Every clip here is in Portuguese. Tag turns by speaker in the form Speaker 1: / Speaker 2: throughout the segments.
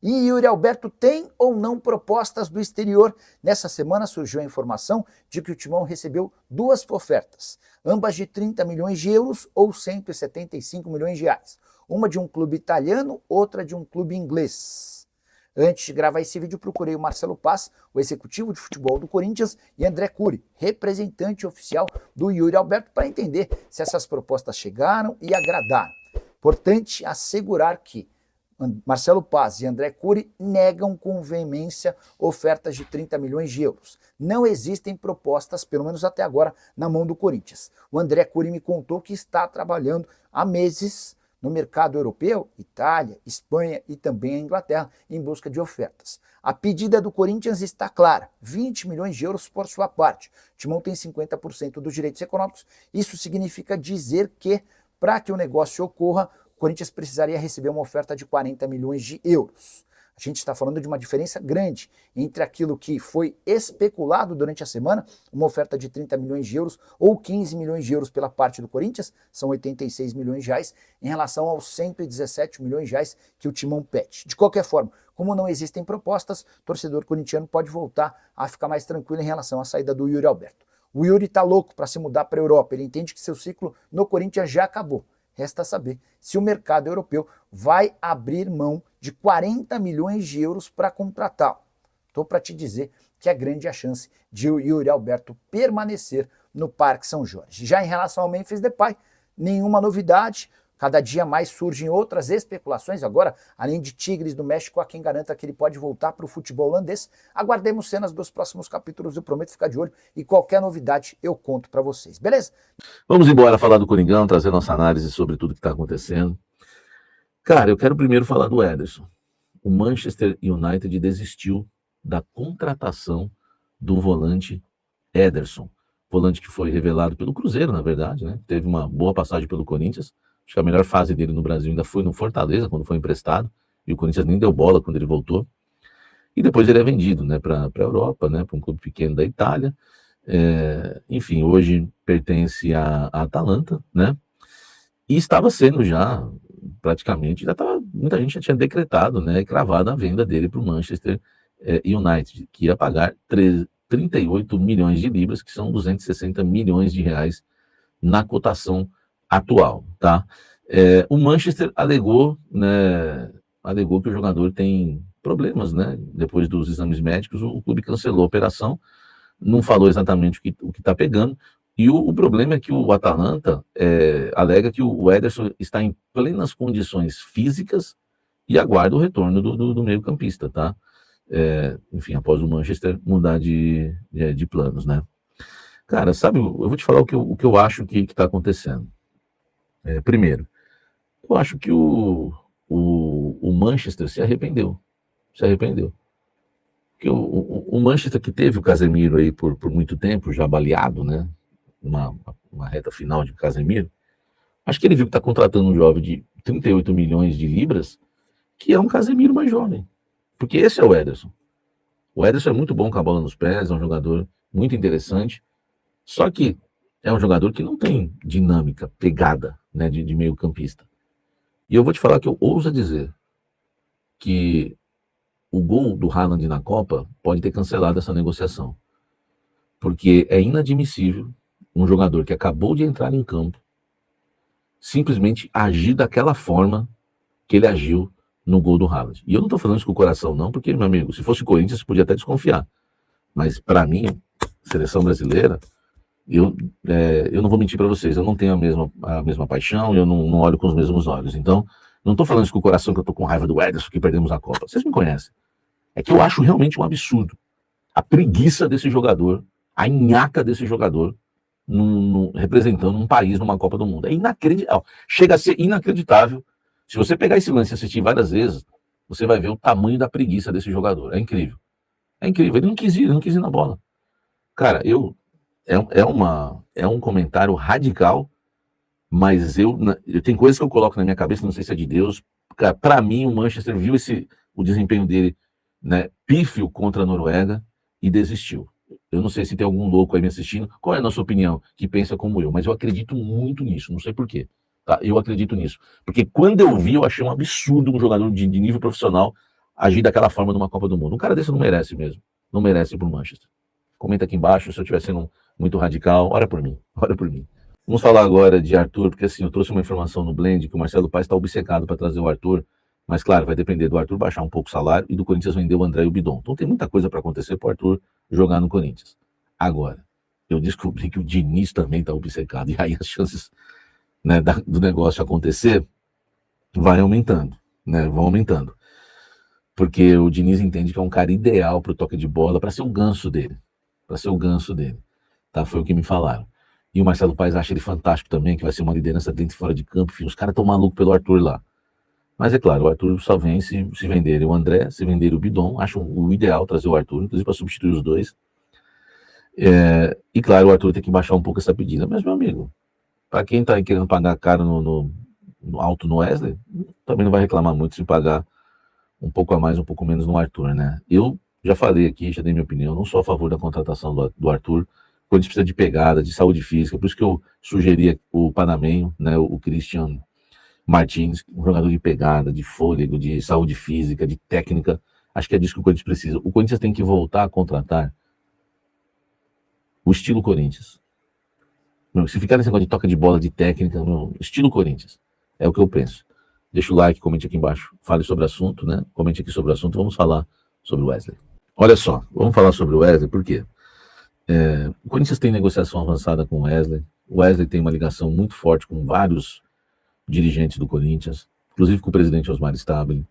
Speaker 1: E Yuri Alberto tem ou não propostas do exterior? Nessa semana surgiu a informação de que o Timão recebeu duas ofertas, ambas de 30 milhões de euros ou 175 milhões de reais. Uma de um clube italiano, outra de um clube inglês. Antes de gravar esse vídeo, procurei o Marcelo Paz, o executivo de futebol do Corinthians, e André Cury, representante oficial do Yuri Alberto, para entender se essas propostas chegaram e agradaram. Importante assegurar que Marcelo Paz e André Cury negam com veemência ofertas de 30 milhões de euros. Não existem propostas, pelo menos até agora, na mão do Corinthians. O André Cury me contou que está trabalhando há meses no mercado europeu, Itália, Espanha e também a Inglaterra, em busca de ofertas. A pedida do Corinthians está clara, 20 milhões de euros por sua parte. O Timão tem 50% dos direitos econômicos. Isso significa dizer que, para que o negócio ocorra, o Corinthians precisaria receber uma oferta de 40 milhões de euros. A gente está falando de uma diferença grande entre aquilo que foi especulado durante a semana, uma oferta de 30 milhões de euros ou 15 milhões de euros pela parte do Corinthians, são 86 milhões de reais, em relação aos 117 milhões de reais que o Timão pede. De qualquer forma, como não existem propostas, o torcedor corintiano pode voltar a ficar mais tranquilo em relação à saída do Yuri Alberto. O Yuri está louco para se mudar para a Europa, ele entende que seu ciclo no Corinthians já acabou. Resta saber se o mercado europeu vai abrir mão de 40 milhões de euros para contratá-lo. Estou para te dizer que é grande a chance de o Yuri Alberto permanecer no Parque São Jorge. Já em relação ao Memphis Depay, nenhuma novidade. Cada dia mais surgem outras especulações. Agora, além de Tigres do México, há quem garanta que ele pode voltar para o futebol holandês. Aguardemos cenas dos próximos capítulos, eu prometo ficar de olho e qualquer novidade eu conto para vocês, beleza?
Speaker 2: Vamos embora falar do Coringão, trazer nossa análise sobre tudo que está acontecendo. Cara, eu quero primeiro falar do Ederson. O Manchester United desistiu da contratação do volante Ederson. Volante que foi revelado pelo Cruzeiro, na verdade, né? Teve uma boa passagem pelo Corinthians. Acho que a melhor fase dele no Brasil ainda foi no Fortaleza, quando foi emprestado. E o Corinthians nem deu bola quando ele voltou. E depois ele é vendido, né, para a Europa, né, para um clube pequeno da Itália. Enfim, hoje pertence à Atalanta, né? E estava sendo já, praticamente, muita gente já tinha decretado, né, cravado a venda dele para o Manchester United, que ia pagar 38 milhões de libras, que são 260 milhões de reais na cotação atual, tá? O Manchester alegou que o jogador tem problemas, né? Depois dos exames médicos, o clube cancelou a operação, não falou exatamente o que está pegando, e o problema é que o Atalanta alega que o Ederson está em plenas condições físicas e aguarda o retorno do meio-campista, tá? Enfim, após o Manchester mudar de planos, né? Cara, sabe, eu vou te falar o que eu acho que está acontecendo. Primeiro, eu acho que o Manchester se arrependeu. Porque o Manchester, que teve o Casemiro aí por muito tempo, já baleado, né? Uma reta final de Casemiro, acho que ele viu que está contratando um jovem de 38 milhões de libras, que é um Casemiro mais jovem. Porque esse é o Ederson. O Ederson é muito bom com a bola nos pés, é um jogador muito interessante, só que é um jogador que não tem dinâmica, pegada, né, de meio campista. E eu vou te falar que eu ouso dizer que o gol do Haaland na Copa pode ter cancelado essa negociação. Porque é inadmissível um jogador que acabou de entrar em campo simplesmente agir daquela forma que ele agiu no gol do Haaland. E eu não estou falando isso com o coração não, porque, meu amigo, se fosse o Corinthians, você podia até desconfiar. Mas, para mim, seleção brasileira, eu não vou mentir para vocês, eu não tenho a mesma paixão, eu não olho com os mesmos olhos. Então, não estou falando isso com o coração, que eu estou com raiva do Ederson, que perdemos a Copa. Vocês me conhecem. É que eu acho realmente um absurdo a preguiça desse jogador, a nhaca desse jogador, representando um país numa Copa do Mundo. É inacreditável. Chega a ser inacreditável. Se você pegar esse lance e assistir várias vezes, você vai ver o tamanho da preguiça desse jogador. É incrível. É incrível. Ele não quis ir na bola. Cara, é um comentário radical, mas eu tenho coisas que eu coloco na minha cabeça, não sei se é de Deus. Para mim, o Manchester viu o desempenho dele, né, pífio contra a Noruega e desistiu. Eu não sei se tem algum louco aí me assistindo. Qual é a nossa opinião? Que pensa como eu, mas eu acredito muito nisso, não sei porquê. Tá? Eu acredito nisso. Porque quando eu vi, eu achei um absurdo um jogador de nível profissional agir daquela forma numa Copa do Mundo. Um cara desse não merece mesmo. Não merece ir pro Manchester. Comenta aqui embaixo se eu estiver sendo muito radical. Ora por mim. Ora por mim. Vamos falar agora de Arthur, porque assim, eu trouxe uma informação no Blend que o Marcelo Paes está obcecado para trazer o Arthur. Mas, claro, vai depender do Arthur baixar um pouco o salário e do Corinthians vender o André e o Bidon. Então tem muita coisa para acontecer para o Arthur jogar no Corinthians. Agora, eu descobri que o Diniz também está obcecado. E aí as chances, né, do negócio acontecer vai aumentando, né? Vão aumentando. Porque o Diniz entende que é um cara ideal para o toque de bola, para ser o ganso dele. Para ser o ganso dele. Tá? Foi o que me falaram. E o Marcelo Paes acha ele fantástico também, que vai ser uma liderança dentro e fora de campo. Enfim, os caras estão malucos pelo Arthur lá. Mas é claro, o Arthur só vem se vender o André, se vender o Bidon. Acho o ideal trazer o Arthur, inclusive para substituir os dois. E claro, o Arthur tem que baixar um pouco essa pedida. Mas, meu amigo, para quem está querendo pagar caro no alto no Wesley, também não vai reclamar muito se pagar um pouco a mais, um pouco menos no Arthur, né? Eu já falei aqui, já dei minha opinião, não sou a favor da contratação do Arthur. O Corinthians precisa de pegada, de saúde física, por isso que eu sugeria o panamenho, né, o Christian Martins, um jogador de pegada, de fôlego, de saúde física, de técnica. Acho que é disso que o Corinthians precisa. O Corinthians tem que voltar a contratar o estilo Corinthians. Se ficar nesse negócio de toca de bola, de técnica, estilo Corinthians. É o que eu penso. Deixa o like, comente aqui embaixo, fale sobre o assunto, né? Comente aqui sobre o assunto, vamos falar sobre o Wesley. Olha só, vamos falar sobre o Wesley, por quê? O Corinthians tem negociação avançada com o Wesley. O Wesley tem uma ligação muito forte com vários dirigentes do Corinthians, inclusive com o presidente Osmar Stabile.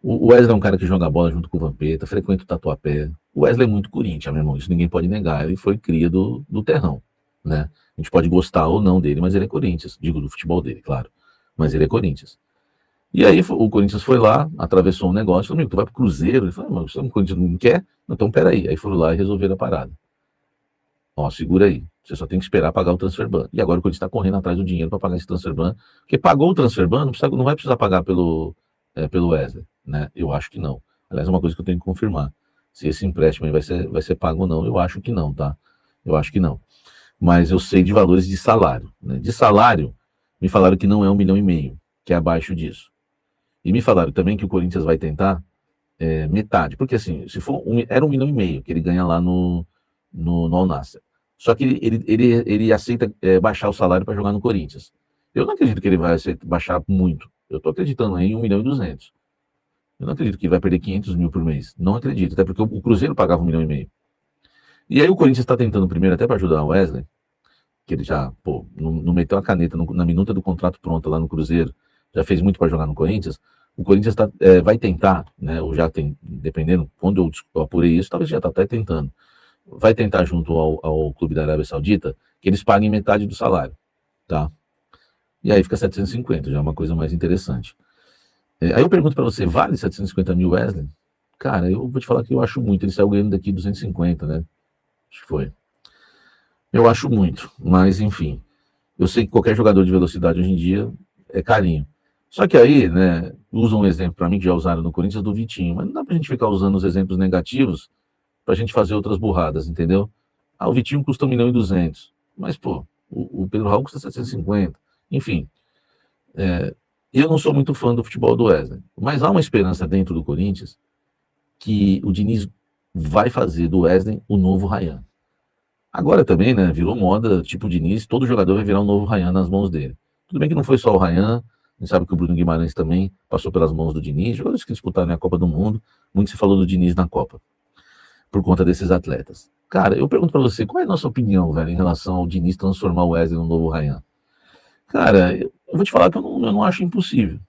Speaker 2: O Wesley é um cara que joga bola junto com o Vampeta, frequenta o Tatuapé. O Wesley é muito Corinthians, meu irmão, isso ninguém pode negar. Ele foi cria do terrão, né? A gente pode gostar ou não dele, mas ele é Corinthians. Digo, do futebol dele, claro. Mas ele é Corinthians. E aí o Corinthians foi lá, atravessou um negócio, falou, amigo, tu vai pro Cruzeiro? Ele falou, mas o Corinthians não quer? Então peraí. Aí foram lá e resolveram a parada. Ó, segura aí. Você só tem que esperar pagar o transfer ban. E agora o Corinthians está correndo atrás do dinheiro para pagar esse transfer ban. Porque pagou o transfer ban, não vai precisar pagar pelo Wesley, né? Eu acho que não. Aliás, é uma coisa que eu tenho que confirmar. Se esse empréstimo aí vai ser pago ou não. Eu acho que não, tá? Eu acho que não. Mas eu sei de valores de salário, né? De salário, me falaram que não é 1,5 milhão, que é abaixo disso. E me falaram também que o Corinthians vai tentar metade. Porque assim, se for era 1,5 milhão que ele ganha lá no Al Nassr. Só que ele aceita baixar o salário para jogar no Corinthians. Eu não acredito que ele vai baixar muito. Eu estou acreditando em 1,2 milhão. Eu não acredito que ele vai perder 500 mil por mês. Não acredito, até porque o Cruzeiro pagava 1,5 milhão. E aí o Corinthians está tentando primeiro, até para ajudar o Wesley, que ele já não meteu a caneta na minuta do contrato pronta lá no Cruzeiro, já fez muito para jogar no Corinthians. O Corinthians vai tentar, né, ou já tem, dependendo, quando eu apurei isso, talvez já está até tentando, vai tentar junto ao clube da Arábia Saudita que eles paguem metade do salário, tá? E aí fica 750, já é uma coisa mais interessante. Aí eu pergunto para você, vale 750 mil Wesley? Cara, eu vou te falar que eu acho muito, ele saiu ganhando daqui 250, né? Acho que foi. Eu acho muito, mas enfim, eu sei que qualquer jogador de velocidade hoje em dia é carinho. Só que aí, né, usam um exemplo para mim que já usaram no Corinthians do Vitinho, mas não dá pra gente ficar usando os exemplos negativos pra gente fazer outras burradas, entendeu? O Vitinho custa 1,2 milhão, mas pô, o Pedro Raul custa 750, enfim. Eu não sou muito fã do futebol do Wesley, mas há uma esperança dentro do Corinthians que o Diniz vai fazer do Wesley o novo Ryan. Agora também, né, virou moda, tipo Diniz, todo jogador vai virar um novo Ryan nas mãos dele. Tudo bem que não foi só o Ryan, a gente sabe que o Bruno Guimarães também passou pelas mãos do Diniz, jogadores que disputaram a Copa do Mundo, muito se falou do Diniz na Copa, por conta desses atletas. Cara, eu pergunto pra você, qual é a nossa opinião, velho, em relação ao Diniz transformar o Wesley num novo Ryan? Cara, eu vou te falar que eu não acho impossível.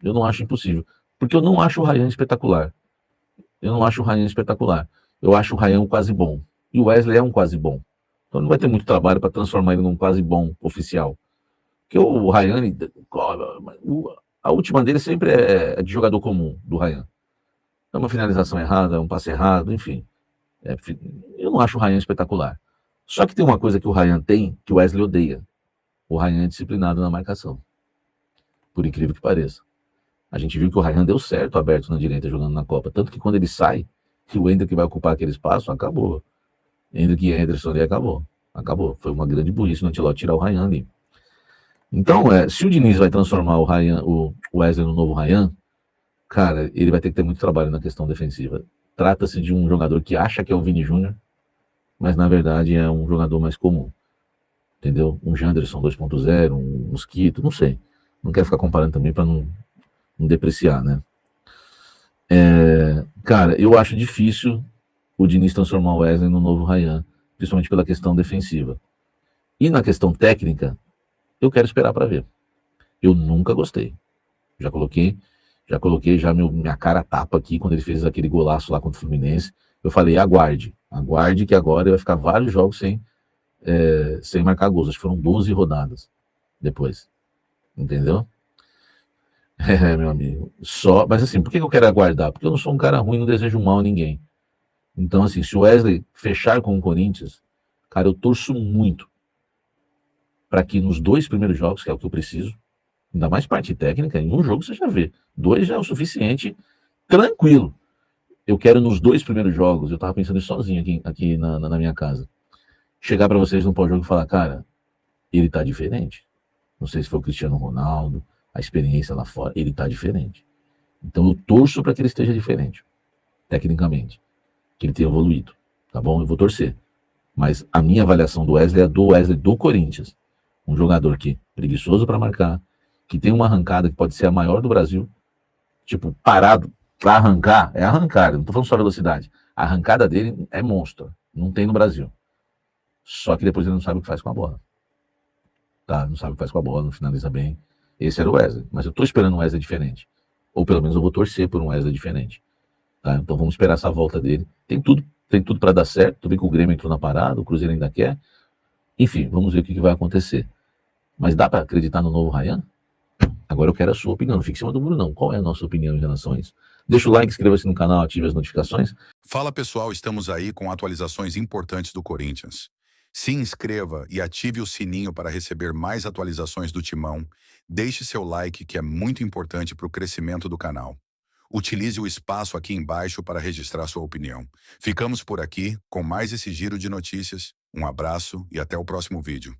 Speaker 2: Eu não acho impossível. Porque eu não acho o Ryan espetacular. Eu não acho o Ryan espetacular. Eu acho o Ryan um quase bom. E o Wesley é um quase bom. Então não vai ter muito trabalho para transformar ele num quase bom oficial. Porque o Ryan, a última dele sempre é de jogador comum, do Ryan. É uma finalização errada, é um passe errado, enfim. Eu não acho o Ryan espetacular. Só que tem uma coisa que o Ryan tem, que o Wesley odeia. O Ryan é disciplinado na marcação. Por incrível que pareça. A gente viu que o Ryan deu certo aberto na direita jogando na Copa. Tanto que quando ele sai, que o Ender que vai ocupar aquele espaço, acabou. Ender e Henderson ali acabou. Acabou. Foi uma grande burrice no Ancelotti tirar o Ryan ali. Então, se o Diniz vai transformar o Wesley no novo Ryan, Cara, ele vai ter que ter muito trabalho na questão defensiva. Trata-se de um jogador que acha que é o Vini Júnior, mas na verdade é um jogador mais comum, entendeu? Um Janderson 2.0, um Mosquito, não sei. Não quero ficar comparando também para não depreciar, né? Cara, eu acho difícil o Diniz transformar o Wesley no novo Ryan, principalmente pela questão defensiva. E na questão técnica, eu quero esperar para ver. Eu nunca gostei. Já coloquei, minha cara a tapa aqui quando ele fez aquele golaço lá contra o Fluminense. Eu falei, aguarde que agora ele vai ficar vários jogos sem marcar gols. Acho que foram 12 rodadas depois. Entendeu? É, meu amigo. Mas assim, por que eu quero aguardar? Porque eu não sou um cara ruim, não desejo mal a ninguém. Então, assim, se o Wesley fechar com o Corinthians, cara, eu torço muito para que nos 2 primeiros jogos, que é o que eu preciso, ainda mais parte técnica, em um jogo você já vê. 2 já é o suficiente, tranquilo. Eu quero nos 2 primeiros jogos, eu tava pensando isso sozinho aqui na minha casa, chegar para vocês no pós-jogo e falar, cara, ele tá diferente. Não sei se foi o Cristiano Ronaldo, a experiência lá fora, ele tá diferente. Então eu torço para que ele esteja diferente, tecnicamente, que ele tenha evoluído, tá bom? Eu vou torcer. Mas a minha avaliação do Wesley é do Wesley do Corinthians. Um jogador que é preguiçoso para marcar, que tem uma arrancada que pode ser a maior do Brasil, tipo, parado para arrancar, é arrancada, não tô falando só velocidade. A arrancada dele é monstro, não tem no Brasil. Só que depois ele não sabe o que faz com a bola. Tá? Não sabe o que faz com a bola, não finaliza bem. Esse era o Wesley, mas eu tô esperando um Wesley diferente. Ou pelo menos eu vou torcer por um Wesley diferente. Tá? Então vamos esperar essa volta dele. Tem tudo para dar certo. Tudo bem que o Grêmio entrou na parada, o Cruzeiro ainda quer. Enfim, vamos ver o que vai acontecer. Mas dá para acreditar no novo Ryan? Agora eu quero a sua opinião. Não fique em cima do muro, não. Qual é a nossa opinião em relação a isso? Deixa o like, inscreva-se no canal, ative as notificações.
Speaker 3: Fala pessoal, estamos aí com atualizações importantes do Corinthians. Se inscreva e ative o sininho para receber mais atualizações do Timão. Deixe seu like, que é muito importante para o crescimento do canal. Utilize o espaço aqui embaixo para registrar sua opinião. Ficamos por aqui com mais esse giro de notícias. Um abraço e até o próximo vídeo.